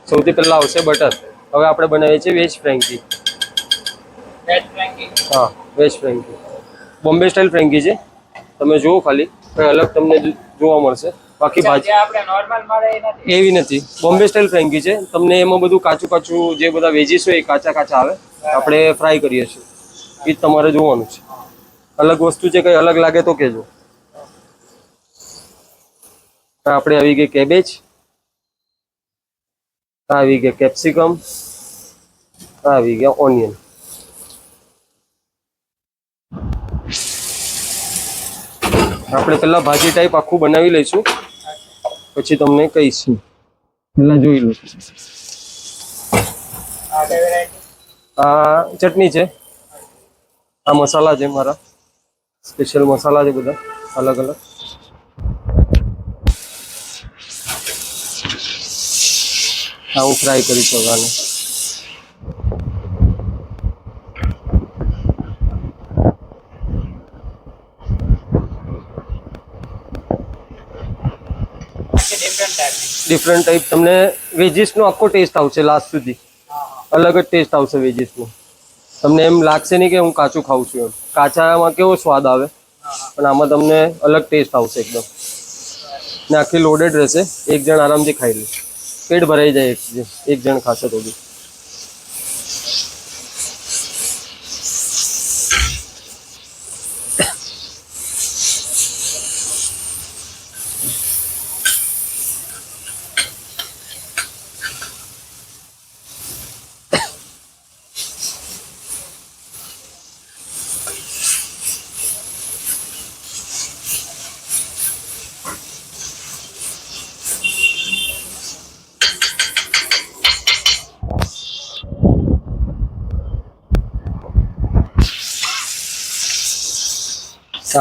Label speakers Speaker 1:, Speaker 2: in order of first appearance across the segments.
Speaker 1: સૌથી પહેલા આવશે બટર. હવે આપણે બનાવીએ છીએ વેજ ફ્રેન્કી. હા, વેજ ફ્રેન્કી. બોમ્બે સ્ટાઇલ ફ્રેન્કી છે. તમે જુઓ ખાલી કંઈ અલગ તમને જોવા મળશે. બાકી ભાજી આપણે નોર્મલ મળે એવી નથી. બોમ્બે સ્ટાઇલ ફ્રેન્કી છે. તમને એમાં બધું કાચું કાચું જે બધા વેજીસ હોય એ કાચા કાચા આવે. આપણે ફ્રાય કરીએ છીએ. એ જ તમારે જોવાનું છે. અલગ વસ્તુ છે, કંઈ અલગ લાગે તો કહેજો. આપણે આવી ગઈ કેબેજ, આવી ગયા કેપ્સિકમ, આવી ગયા ઓનિયન. આપણે પહેલા ભાજી ટાઈપ આખું બનાવી લઈશું, પછી તમને કહીશું. પહેલા જોઈ લો. આ ચટણી છે, આ મસાલા છે, મારા સ્પેશિયલ મસાલા છે બધા અલગ અલગ. આ હું ફ્રાય કરી શકું આને. ડિફરન્ટ ટાઈપ તમને વેજીસનો આખો ટેસ્ટ આવશે. લાસ્ટ સુધી અલગ જ ટેસ્ટ આવશે વેજીસનો. તમને એમ લાગશે નહીં કે હું કાચું ખાઉં છું. એમ કાચામાં કેવો સ્વાદ આવે, પણ આમાં તમને અલગ ટેસ્ટ આવશે એકદમ. ને આખી લોડેડ રહેશે. એક જણ આરામથી ખાઈ લે, પેટ ભરાઈ જાય એક જણ ખાશે તો બી.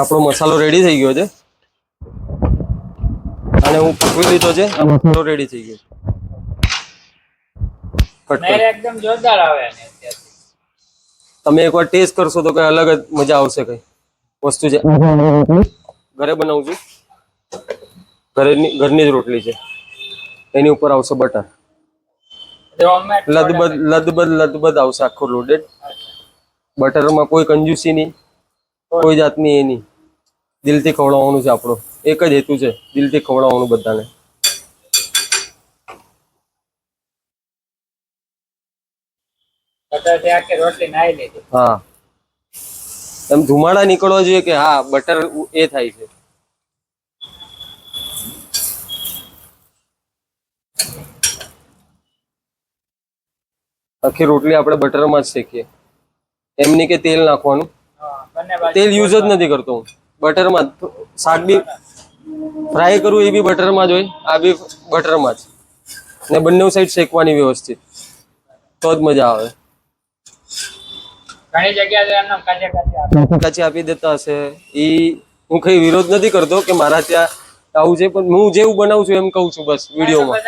Speaker 1: આપણો મસાલો રેડી થઈ ગયો છે અને હું પકવી લીધો છે. આ મસાલો રેડી થઈ ગયો.
Speaker 2: એકદમ જોરદાર આવે.
Speaker 1: તમે એકવાર ટેસ્ટ કરશો તો કઈ અલગ જ મજા આવશે. કઈ વસ્તુ છે ઘરે બનાવું છું, ઘરની જ રોટલી છે. એની ઉપર આવશે બટર. લદબદ આવશે આખો લોડેડ. બટરમાં કોઈ કંજૂસી નહીં, કોઈ જાતની એ નહીં. દિલથી ખવડાવવાનું છે. આપણો એક જ હેતુ છે, દિલથી ખવડાવવાનું બધાને. હા, એમ ધુમાડા નીકળવા જોઈએ કે હા બટર એ થાય છે. આખી રોટલી આપણે બટરમાં જ શેકીએ. એમ નહીં કે તેલ નાખવાનું. તેલ યુઝ જ નથી કરતો હું. બટરમાં શાક બી ફ્રાય કરું એ બી બટરમાં જ હોય, આ બી બટરમાં જ. ને બંને સાઈડ શેકવાની વ્યવસ્થિત, તો જ મજા આવે.
Speaker 2: ઘણી જગ્યાએ
Speaker 1: કાચી આપી દેતા હશે. એ હું કઈ વિરોધ નથી કરતો કે મારા ત્યાં આવું છે, પણ હું જેવું બનાવું છું એમ કહું છું બસ વિડીયોમાં.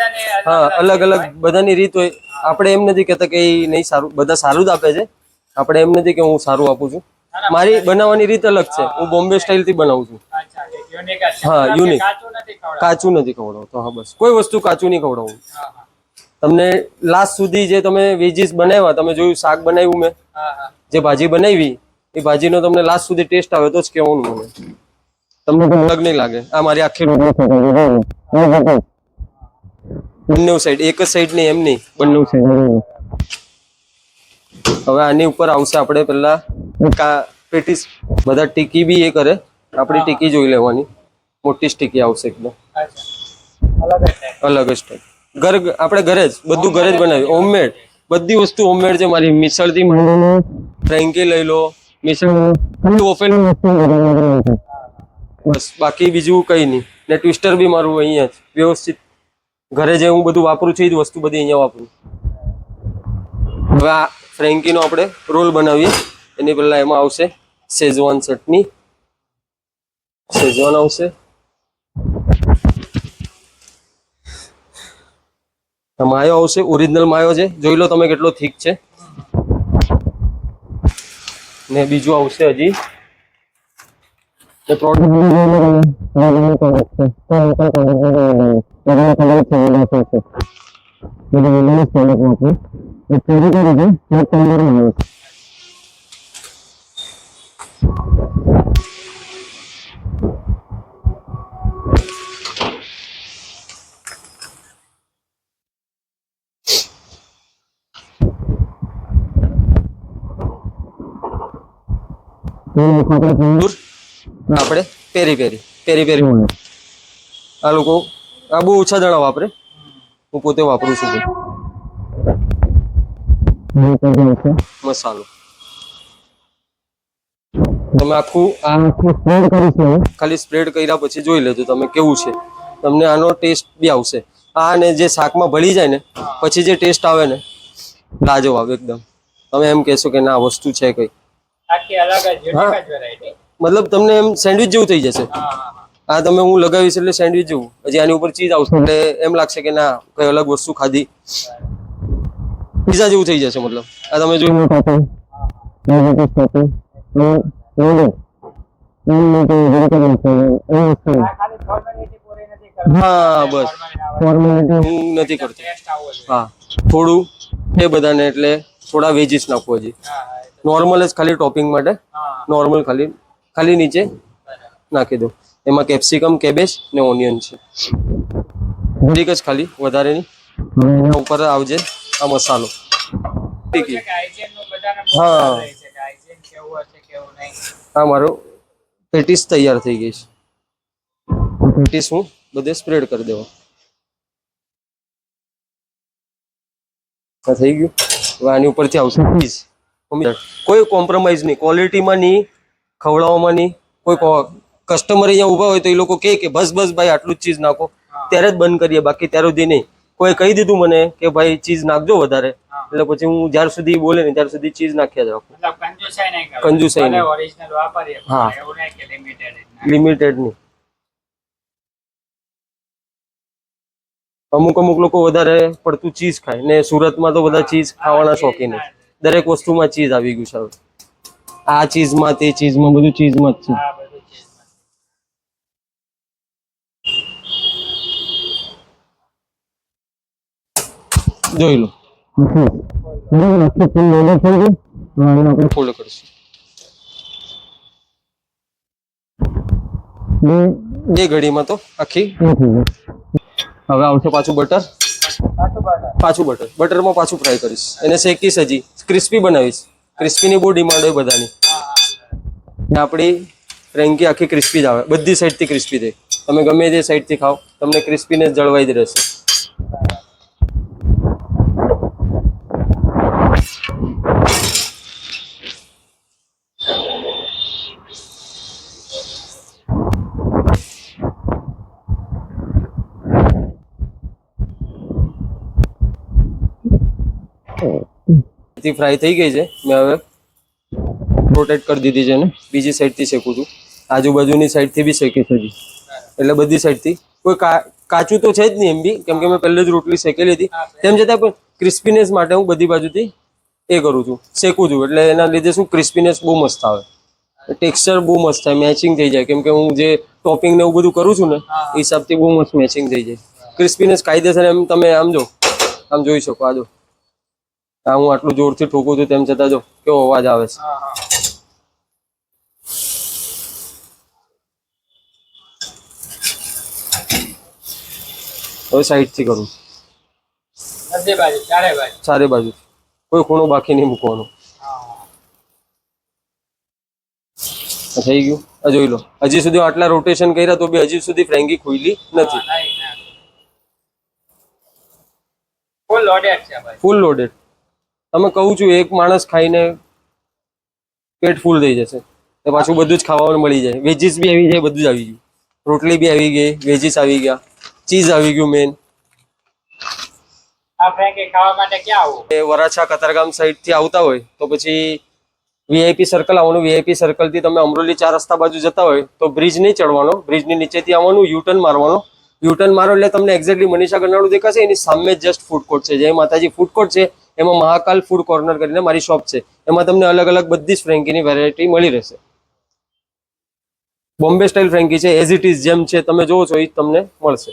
Speaker 1: હા, અલગ અલગ બધાની રીત હોય. આપણે એમ નથી કહેતા કે એ નહીં સારું, બધા સારું જ આપે છે. આપણે એમ નથી કે હું સારું આપું છું. મારી બનાવવાની રીત અલગ છે. હું બોમ્બે સ્ટાઇલથી બનાવું છું. હા, યુનિક. કાચું નથી ખવડાવતો. હા, બસ કોઈ વસ્તુ કાચું નહીં ખવડાવું. તમને લાસ્ટ સુધી જે તમે વેજીસ બનાવ્યા, તમે જોયું શાક બનાવ્યું મેં, જે ભાજી બનાવી એ ભાજીનો તમને લાસ્ટ સુધી ટેસ્ટ આવે તો જ કહેવાનું મને. તમને અલગ નહીં લાગે. આ મારી આખી બંને સાઈડ, એક જ સાઈડ નહીં, એમ નહીં, બંને સાઈડ. હવે આની ઉપર આવશે આપણે પેલા પેટીસ. બધા ટીકી બી એ કરે. આપણી ટીકી જોઈ લેવાની. મોટી ટીકી આવશે એકદમ અલગ જ ટાઈપ. આપણે ઘરે જ બધું ઘરે જ બનાવ્યું. હોમમેડ બધી વસ્તુ હોમમેડ છે મારી. મિસળથી ફ્રેન્કી લઈ લો, મિસળ બસ, બાકી બીજું કઈ નહીં. ને ટ્વિસ્ટર બી મારું અહીંયા જ વ્યવસ્થિત ઘરે જે હું બધું વાપરું છું એ જ વસ્તુ બધી અહીંયા વાપરું. હવે આ ફ્રેન્કીનો આપણે રોલ બનાવીએ. એની પહેલા એમાં આવશે શેઝવાન ચટણી, શેઝવાન આવશે. માયો આવશે, ઓરિજિનલ માયો છે. જોઈ લો તમે કેટલો થીક છે. ને બીજું આવશે હજી
Speaker 3: બધું વિલેજ પ્રોડક્ટ વાપરું એ ચોરી કરી છે ત્યાં પંદરમાં આવે છે
Speaker 1: દૂર આપણે પેરી પેરી પેરી પેરી આ લોકો આ બહુ ઓછા દાણા વાપરે, હું પોતે વાપરું છું મસાલો. તમે આખું
Speaker 3: આ સ્પ્રેડ કરીશું હવે
Speaker 1: ખાલી સ્પ્રેડ કર્યા પછી જોઈ લેજો તમે કેવું છે, તમને આનો ટેસ્ટ બી આવશે. આ ને જે શાકમાં ભળી જાય ને પછી જે ટેસ્ટ આવે ને લાજવાબ એકદમ. તમે એમ કહેશો કે ના વસ્તુ છે કઈ,
Speaker 2: આખી અલગ જ યુનિક જ વેરાયટી.
Speaker 1: મતલબ તમને એમ સેન્ડવિચ જેવું થઈ જશે. આ તમે હું લગાવીશ એટલે સેન્ડવિચ જેવું, હજી આની ઉપર ચીઝ આવશે એટલે એમ લાગશે કે ના કઈ અલગ વસ્તુ ખાધી, પીઝા જેવું થઈ જશે. મતલબ આ તમે જોયું
Speaker 2: ખાલી ફોર્મેલિટી પૂરી નથી કરવાની.
Speaker 1: હા બસ
Speaker 3: ફોર્મેલિટી
Speaker 1: હું નથી કરતો.
Speaker 2: ટેસ્ટ આવો જોઈએ.
Speaker 1: હા થોડું એ બધાને એટલે થોડા વેજીસ નાખવું હજી
Speaker 2: હા હા એ તો.
Speaker 1: નોર્મલ જ ખાલી ટોપિંગ માટે
Speaker 2: હા
Speaker 1: નોર્મલ ખાલી ખાલી નીચે નાખી દો. એમાં કેપ્સિકમ, કેબેજ ને ઓનિયન છે ઠીક જ, ખાલી વધારે નહીં. એના ઉપર આવજે આ મસાલો. ઠીક
Speaker 2: છે
Speaker 1: છે.
Speaker 2: કે hygiene નું બધાને બહુ
Speaker 1: હા.
Speaker 2: ખ્યાલ રહે છે કે hygiene કેવું હશે કેવું નહીં.
Speaker 1: આ મારો પેટીસ તૈયાર થઈ ગઈ છે. પેટીસ હું બધે સ્પ્રેડ કરી દેવા. આ થઈ ગયું. હવે આની ઉપરથી આવશે ચીઝ. કોઈ કોમ્પ્રોમાઇઝ નહીં, ક્વોલિટીમાં નહીં, ખવડાવવામાં નહીં. કોઈ કસ્ટમર અહીંયા ઊભા હોય તો એ લોકો કહે કે બસ બસ ભાઈ આટલું જ ચીઝ નાખો, ત્યારે જ બંધ કરીએ, બાકી ત્યાર સુધી નહીં. કોઈ કહી દીધું મને કે ભાઈ ચીઝ નાખજો વધારે, એટલે પછી હું જ્યાર સુધી બોલે ને ત્યાર સુધી ચીઝ નાખ્યા જ રાખું.
Speaker 2: મતલબ કંજુસાઈ નહીં કરવાની.
Speaker 1: કંજુસાઈ નહીં.
Speaker 2: ભલે ઓરિજિનલ વાપરીએ પણ
Speaker 1: હા.
Speaker 2: એવું નહીં કે લિમિટેડ.
Speaker 1: લિમિટેડ નહીં. અમુક અમુક લોકો વધારે પડતું ચીઝ ખાય ને સુરતમાં તો બધા ચીઝ ખાવાના શોખીન છે. દરેક વસ્તુમાં ચીઝ આવી ગયું છે હવે. આ ચીઝમાં તે ચીઝમાં બધું ચીઝમાં જ છે.
Speaker 2: હા બધું ચીઝમાં.
Speaker 1: જોઈ લો,
Speaker 3: બરાબર આખી ફૂલ લોડર થઈ ગઈ હવે આને આપણે
Speaker 1: ફોલ્ડ કરશું.
Speaker 3: બે
Speaker 1: બે ઘડીમાં તો આખી.
Speaker 3: એ થઈ ગઈ
Speaker 1: હવે આવશે પાછું બટર.
Speaker 2: પાછું બટર.
Speaker 1: પાછું બટર, બટરમાં પાછું ફ્રાય કરીશ. એને શેકીશ, હજી ક્રિસ્પી બનાવીશ. ક્રિસ્પીની બહુ ડિમાન્ડ હોય બધાની. ને આપણી ફ્રેન્કી આખી ક્રિસ્પી જ આવે, બધી સાઈડથી ક્રિસ્પી થાય. તમે ગમે તે સાઈડથી ખાઓ તમને ક્રિસ્પીનેસ જળવાઈ જ રહેશે. ફ્રાય થઈ ગઈ છે. મેં હવે રોટેટ કરી દીધી છે ને બીજી સાઈડથી શેકું છું. આજુબાજુની સાઈડથી બી શેકીશ હજી, એટલે બધી સાઈડથી. કોઈ કાચું તો છે જ નહીં એમ બી, કેમ કે મેં પહેલે જ રોટલી શેકેલી હતી. તેમ છતાં પણ ક્રિસ્પીનેસ માટે હું બધી બાજુથી એ કરું છું, શેકું છું. એટલે એના લીધે શું ક્રિસ્પીનેસ બહુ મસ્ત આવે, ટેક્સચર બહુ મસ્ત થાય, મેચિંગ થઈ જાય. કેમ કે હું જે ટોપિંગ ને એવું બધું કરું છું ને એ હિસાબથી બહુ મસ્ત મેચિંગ થઈ જાય. ક્રિસ્પીનેસ કાયદેસર એમ તમે આમ જો, આમ જોઈ શકો. આ જો, આ હું આટલું જોરથી ઠોકું છું તેમ છતાં જો કેવો અવાજ આવે છે.
Speaker 2: હા હા.
Speaker 1: હવે સાઈડથી કરું,
Speaker 2: બધી બાજુ ચારે બાજુ.
Speaker 1: ચારે બાજુ, કોઈ ખૂણો બાકી નહીં મૂકવાનો.
Speaker 2: હા.
Speaker 1: આ થઈ ગયું. આ જોઈ લો, હજી સુધી આટલા રોટેશન કર્યા તો બી હજી સુધી ફ્રેન્કી ખુલી નથી.
Speaker 2: નહીં ના. ફૂલ લોડેડ છે ભાઈ.
Speaker 1: ફૂલ લોડેડ. તમે કહું છું એક માણસ ખાઈને પેટ ફૂલ થઈ જશે. તો પાછું બધું જ ખાવાનું મળી જાય. વેજીસ બી આવી જાય, બધું જ આવી ગયું. રોટલી બી આવી ગઈ, વેજીસ આવી ગયા, ચીઝ આવી ગયું મેન.
Speaker 2: આ ફ્રેન્કી ખાવા માટે ક્યાં આવું?
Speaker 1: એ વરાછા કતારગામ સાઈડ થી આવતા હોય તો પછી વીઆઈપી સર્કલ આવવાનું. વીઆઈપી સર્કલ થી તમે અમરોલી 4 રસ્તા બાજુ જતા હોય તો બ્રિજ નહીં ચડવાનો, બ્રિજની નીચેથી આવવાનું, યુટર્ન મારવાનો. યુટર્ન મારો એટલે તમને એક્ઝેક્ટલી મનીષા ગરનાળું દેખાશે. એની સામે જસ્ટ ફૂડ કોર્ટ છે, જય માતાજી ફૂડ કોર્ટ છે. એમાં મહાકાલ ફૂડ કોર્નર કરીને મારી શોપ છે. એમાં તમને અલગ અલગ બધી જ ફ્રેન્કીની વેરાયટી મળી રહેશે. બોમ્બે સ્ટાઇલ ફ્રેન્કી છે, એઝ ઇટ ઇઝ જેમ છે તમે જોવો છો એ તમને મળશે.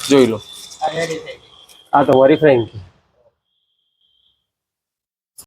Speaker 1: જોઈ લો
Speaker 2: આ રેડી થઈ ગઈ.
Speaker 1: આ તો મારી ફ્રેન્ડ